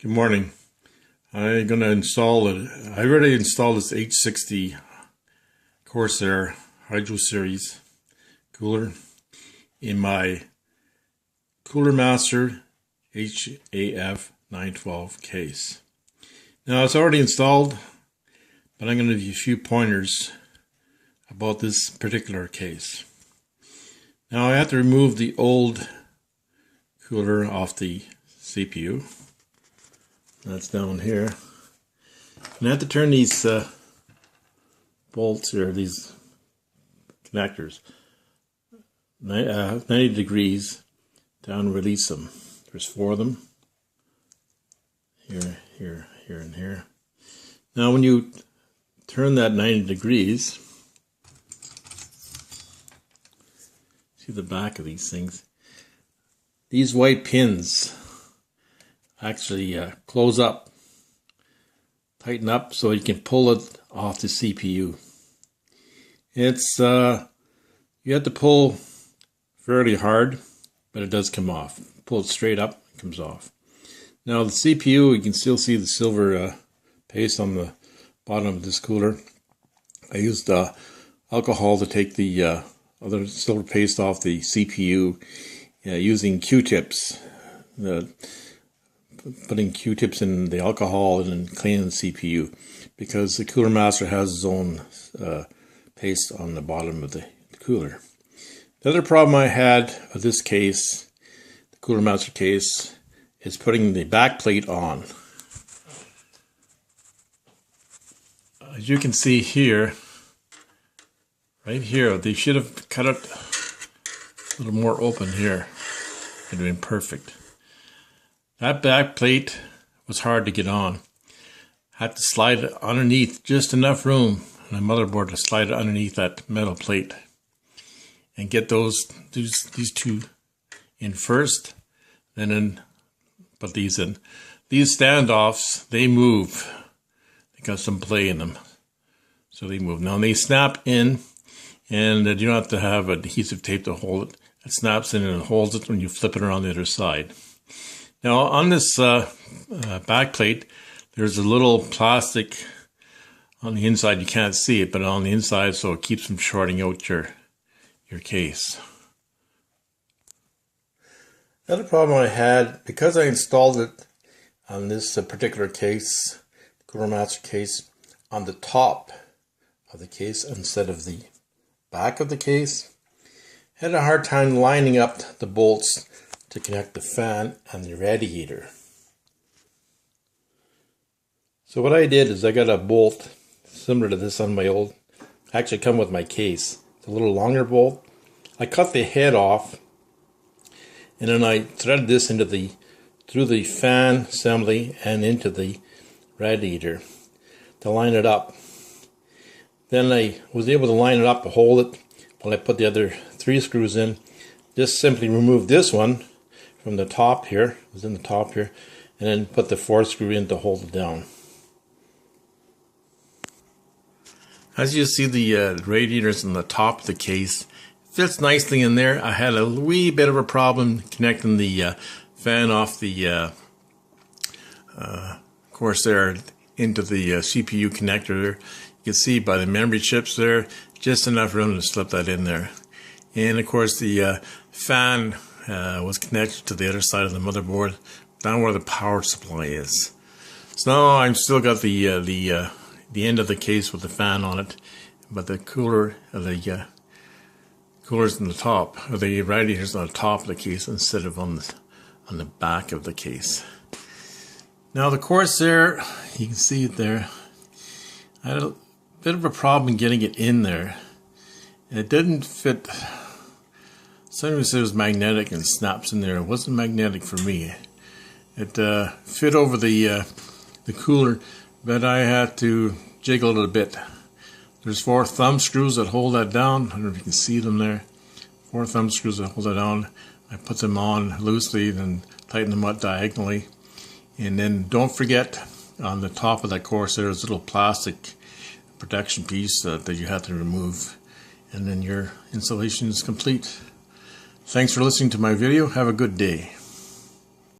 Good morning. I'm going to install it. I already installed this H60 Corsair Hydro Series cooler in my Cooler Master HAF 912 case. Now it's already installed, but I'm going to give you a few pointers about this particular case. Now I have to remove the old cooler off the CPU. That's down here. And I have to turn these bolts here, these connectors, 90 degrees down and release them. There's 4 of them. Here, here, here, and here. Now when you turn that 90 degrees, see the back of these things, these white pins actually close up, tighten up so you can pull it off the CPU. It's you have to pull fairly hard, but it does come off. Pull it straight up, it comes off. Now the CPU, you can still see the silver paste on the bottom of this cooler. I used alcohol to take the other silver paste off the CPU using Q-tips. Putting Q-tips in the alcohol and then cleaning the CPU, because the Cooler Master has its own paste on the bottom of the cooler. The other problem I had with this case, the Cooler Master case, is putting the back plate on. As you can see here, right here, they should have cut it a little more open here. It would have been perfect. That back plate was hard to get on. Had to slide it underneath, just enough room on the motherboard to slide it underneath that metal plate. And get these two in first, then put these in. These standoffs, they move. They got some play in them. So they move. Now they snap in, and you don't have to have adhesive tape to hold it. It snaps in and it holds it when you flip it around the other side. Now on this back plate, there's a little plastic on the inside. You can't see it, but on the inside, so it keeps from shorting out your case. Another problem I had, because I installed it on this particular case, the Cooler Master case, on the top of the case instead of the back of the case, I had a hard time lining up the bolts to connect the fan and the radiator. So what I did is I got a bolt similar to this on my old, actually come with my case. It's a little longer bolt. I cut the head off, and then I threaded this through the fan assembly and into the radiator to line it up. Then I was able to line it up to hold it while I put the other 3 screws in. Just simply remove this one from the top here, it was in the top here, and then put the 4th screw in to hold it down. As you see, the radiators on the top of the case fits nicely in there. I had a wee bit of a problem connecting the fan off the Corsair into the CPU connector there. You can see by the memory chips there, just enough room to slip that in there. And of course the fan was connected to the other side of the motherboard, down where the power supply is. So now I've still got the end of the case with the fan on it, but the cooler's in the top, or the radiator's on the top of the case instead of on the back of the case. Now the Corsair, you can see it there. I had a bit of a problem getting it in there. It didn't fit. Somebody said it was magnetic and snaps in there. It wasn't magnetic for me. It fit over the cooler, but I had to jiggle it a bit. There's 4 thumb screws that hold that down. I don't know if you can see them there. 4 thumb screws that hold that down. I put them on loosely, then tighten them up diagonally. And then don't forget, on the top of that Corsair, there's a little plastic protection piece that you have to remove. And then your installation is complete. Thanks for listening to my video. Have a good day.